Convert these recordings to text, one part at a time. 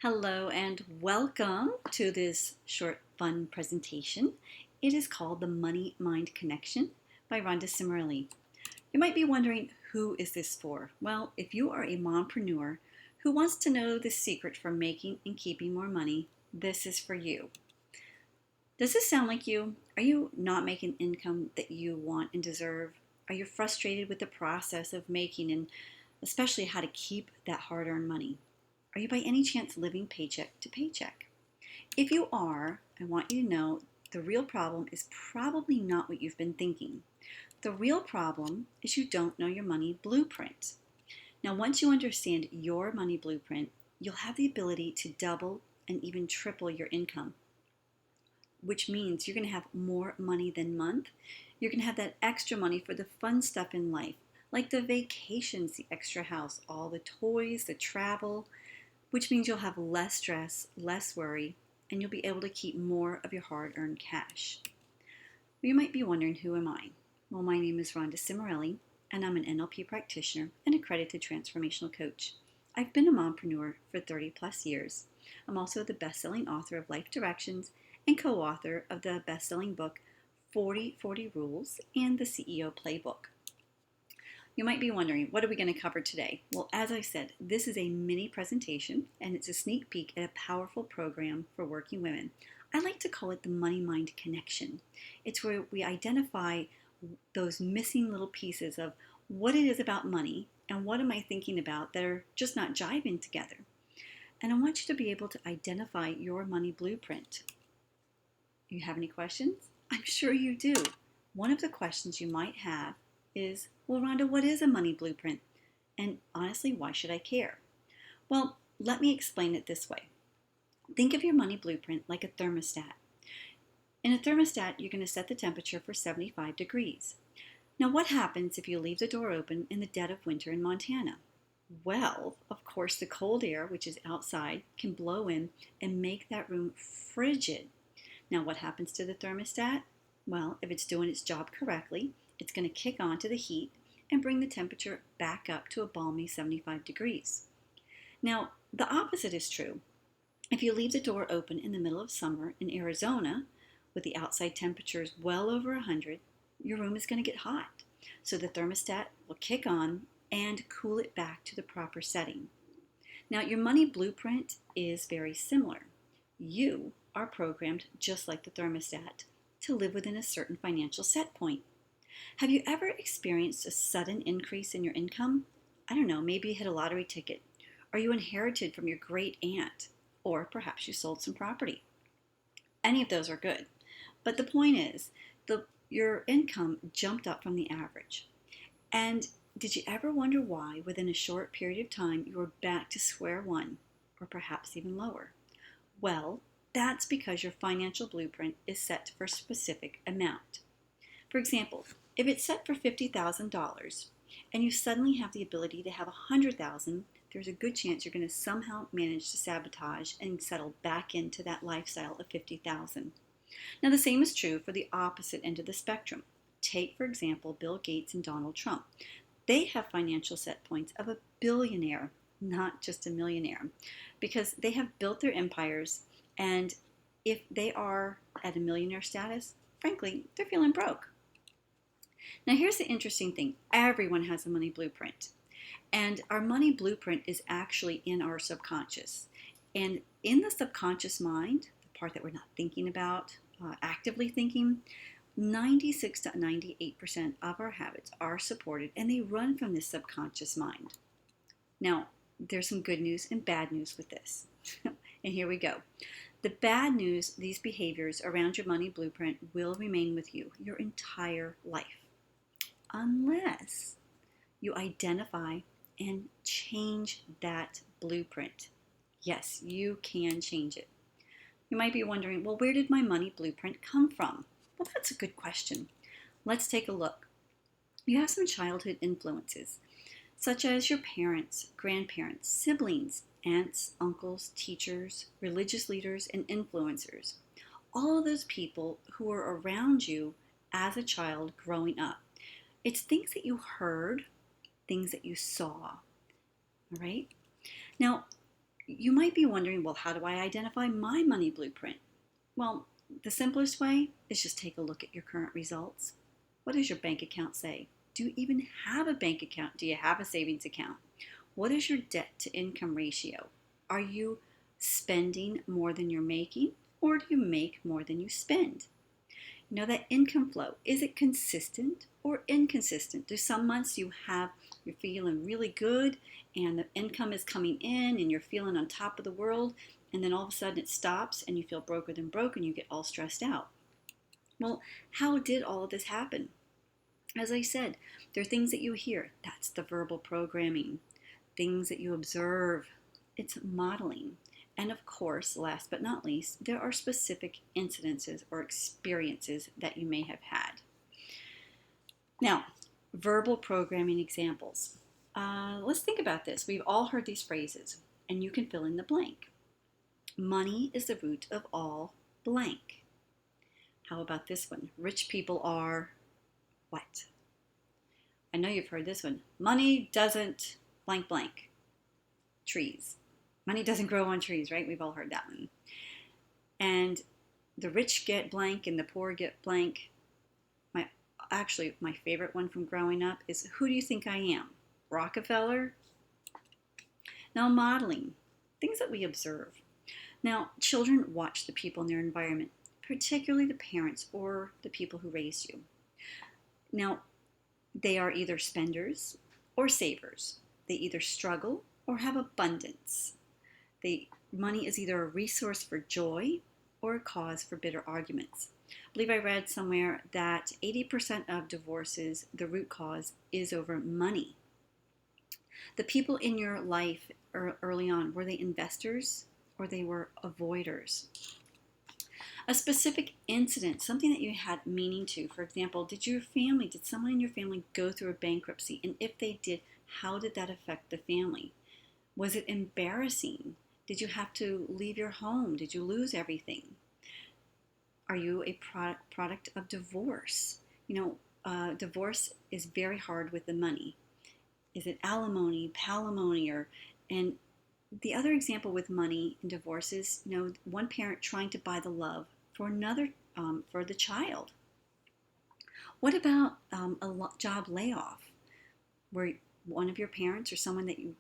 Hello and welcome to this short fun presentation. It is called The Money Mind Connection by Rhonda Cimorelli. You might be wondering, who is this for? Well, if you are a mompreneur who wants to know the secret for making and keeping more money, this is for you. Does this sound like you? Are you not making income that you want and deserve? Are you frustrated with the process of making and especially how to keep that hard-earned money? Are you by any chance living paycheck to paycheck? If you are, I want you to know the real problem is probably not what you've been thinking. The real problem is you don't know your money blueprint. Now, once you understand your money blueprint, you'll have the ability to double and even triple your income, which means you're going to have more money than month. You're going to have that extra money for the fun stuff in life, like the vacations, the extra house, all the toys, the travel, which means you'll have less stress, less worry, and you'll be able to keep more of your hard-earned cash. You might be wondering, who am I? Well, my name is Rhonda Cimorelli, and I'm an NLP practitioner and accredited transformational coach. I've been a mompreneur for 30 plus years. I'm also the best-selling author of Life Directions and co-author of the best-selling book 40/40 Rules and the CEO Playbook. You might be wondering, what are we going to cover today? Well, as I said, this is a mini presentation and it's a sneak peek at a powerful program for working women. I like to call it the Money Mind Connection. It's where we identify those missing little pieces of what it is about money and what am I thinking about that are just not jiving together. And I want you to be able to identify your money blueprint. You have any questions? I'm sure you do. One of the questions you might have is, well, Rhonda, what is a money blueprint? And honestly, why should I care? Well, let me explain it this way. Think of your money blueprint like a thermostat. In a thermostat, you're going to set the temperature for 75 degrees. Now, what happens if you leave the door open in the dead of winter in Montana? Well, of course, the cold air, which is outside, can blow in and make that room frigid. Now, what happens to the thermostat? Well, if it's doing its job correctly, it's going to kick on to the heat and bring the temperature back up to a balmy 75 degrees. Now, the opposite is true. If you leave the door open in the middle of summer in Arizona, with the outside temperatures well over 100, your room is going to get hot. So the thermostat will kick on and cool it back to the proper setting. Now, your money blueprint is very similar. You are programmed just like the thermostat to live within a certain financial set point. Have you ever experienced a sudden increase in your income? I don't know, maybe you hit a lottery ticket, or you inherited from your great aunt, or perhaps you sold some property. Any of those are good. But the point is, your income jumped up from the average. And did you ever wonder why, within a short period of time, you were back to square one, or perhaps even lower? Well, that's because your financial blueprint is set for a specific amount. For example, if it's set for $50,000 and you suddenly have the ability to have $100,000, there's a good chance you're going to somehow manage to sabotage and settle back into that lifestyle of $50,000. Now, the same is true for the opposite end of the spectrum. Take, for example, Bill Gates and Donald Trump. They have financial set points of a billionaire, not just a millionaire, because they have built their empires, and if they are at a millionaire status, frankly, they're feeling broke. Now, here's the interesting thing. Everyone has a money blueprint. And our money blueprint is actually in our subconscious. And in the subconscious mind, the part that we're not thinking about, actively thinking, 96 to 98% of our habits are supported and they run from this subconscious mind. Now, there's some good news and bad news with this. And here we go. The bad news, these behaviors around your money blueprint will remain with you your entire life, unless you identify and change that blueprint. Yes, you can change it. You might be wondering, well, where did my money blueprint come from? Well, that's a good question. Let's take a look. You have some childhood influences, such as your parents, grandparents, siblings, aunts, uncles, teachers, religious leaders, and influencers. All of those people who were around you as a child growing up. It's things that you heard, things that you saw, all right? Now, You might be wondering, well, how do I identify my money blueprint? Well, the simplest way is just take a look at your current results. What does your bank account say? Do you even have a bank account? Do you have a savings account? What is your debt to income ratio? Are you spending more than you're making, or do you make more than you spend? You know, that income flow, is it consistent or inconsistent? Do some months you're feeling really good and the income is coming in and you're feeling on top of the world, and then all of a sudden it stops and you feel broker than broke and you get all stressed out? Well, how did all of this happen? As I said, there are things that you hear. That's the verbal programming. Things that you observe. It's modeling. And of course, last but not least, there are specific incidences or experiences that you may have had. Now, verbal programming examples. Let's think about this. We've all heard these phrases, and you can fill in the blank. Money is the root of all blank. How about this one? Rich people are what? I know you've heard this one. Money doesn't blank blank. Trees. Money doesn't grow on trees, right? We've all heard that one. And the rich get blank and the poor get blank. My favorite one from growing up is, who do you think I am? Rockefeller? Now, modeling, things that we observe. Now, children watch the people in their environment, particularly the parents or the people who raised you. Now, they are either spenders or savers. They either struggle or have abundance. Money is either a resource for joy or a cause for bitter arguments. I believe I read somewhere that 80% of divorces, the root cause is over money. The people in your life early on, were they investors or they were avoiders? A specific incident, something that you had meaning to. For example, did someone in your family go through a bankruptcy? And if they did, how did that affect the family? Was it embarrassing? Did you have to leave your home? Did you lose everything? Are you a product of divorce? Divorce is very hard with the money. Is it alimony, palimony, and the other example with money in divorce is, one parent trying to buy the love for another, for the child. What about a job layoff, where one of your parents or someone that you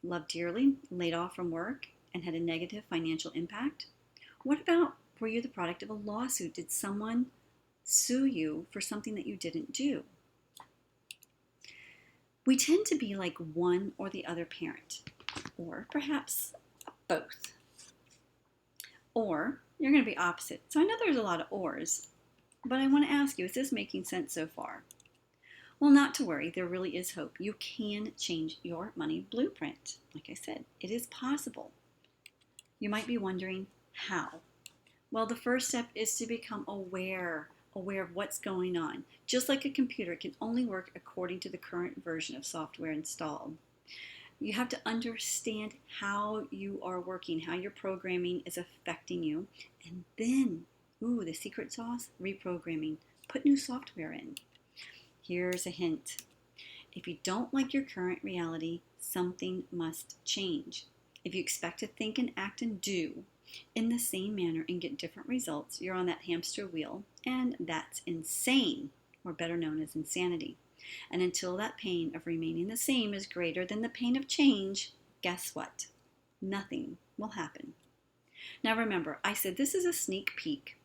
love dearly laid off from work and had a negative financial impact? What about, were you the product of a lawsuit? Did someone sue you for something that you didn't do? We tend to be like one or the other parent, or perhaps both. Or you're going to be opposite. So I know there's a lot of ors, but I want to ask you, is this making sense so far? Well, not to worry, there really is hope. You can change your money blueprint. Like I said, it is possible. You might be wondering, how? Well, the first step is to become aware of what's going on. Just like a computer, it can only work according to the current version of software installed. You have to understand how you are working, how your programming is affecting you, and then, the secret sauce, reprogramming. Put new software in. Here's a hint. If you don't like your current reality, something must change. If you expect to think and act and do in the same manner and get different results, you're on that hamster wheel, and that's insane, or better known as insanity. And until that pain of remaining the same is greater than the pain of change, guess what? Nothing will happen. Now remember, I said this is a sneak peek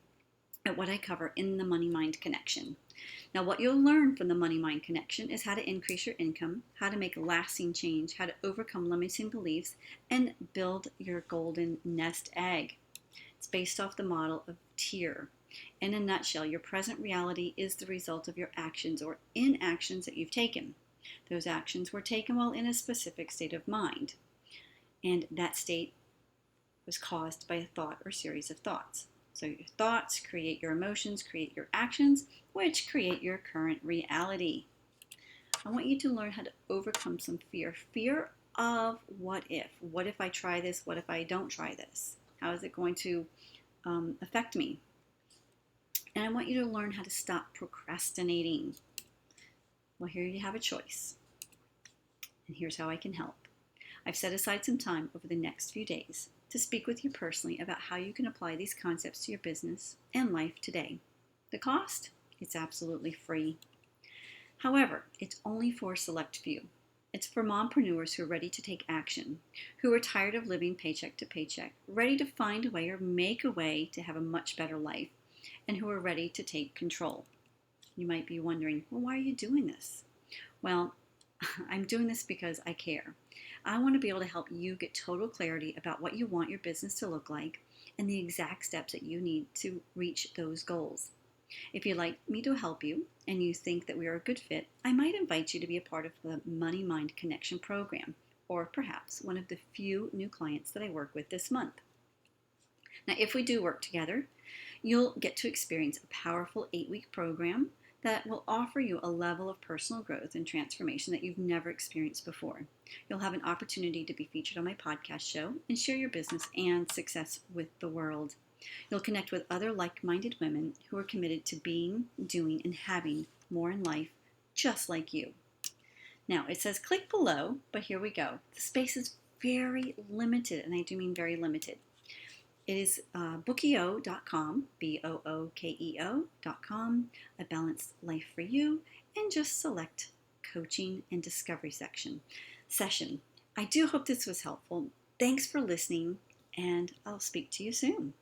at what I cover in the Money Mind Connection. Now what you'll learn from the Money Mind Connection is how to increase your income, how to make lasting change, how to overcome limiting beliefs, and build your golden nest egg. It's based off the model of TIER. In a nutshell, your present reality is the result of your actions or inactions that you've taken. Those actions were taken while in a specific state of mind, and that state was caused by a thought or series of thoughts. So your thoughts create your emotions, create your actions, which create your current reality. I want you to learn how to overcome some fear. Fear of what if. What if I try this? What if I don't try this? How is it going to affect me? And I want you to learn how to stop procrastinating. Well, here you have a choice. And here's how I can help. I've set aside some time over the next few days to speak with you personally about how you can apply these concepts to your business and life today. The cost? It's absolutely free. However, it's only for a select few. It's for mompreneurs who are ready to take action, who are tired of living paycheck to paycheck, ready to find a way or make a way to have a much better life, and who are ready to take control. You might be wondering, well, why are you doing this? Well, I'm doing this because I care. I want to be able to help you get total clarity about what you want your business to look like and the exact steps that you need to reach those goals. If you'd like me to help you and you think that we are a good fit, I might invite you to be a part of the Money Mind Connection program, or perhaps one of the few new clients that I work with this month. Now, if we do work together, you'll get to experience a powerful 8-week program that will offer you a level of personal growth and transformation that you've never experienced before. You'll have an opportunity to be featured on my podcast show and share your business and success with the world. You'll connect with other like-minded women who are committed to being, doing, and having more in life just like you. Now, it says click below, but here we go. The space is very limited, and I do mean very limited. It is bookeo.com, bookeo.com, A Balanced Life for You, and just select Coaching and Discovery session. I do hope this was helpful. Thanks for listening, and I'll speak to you soon.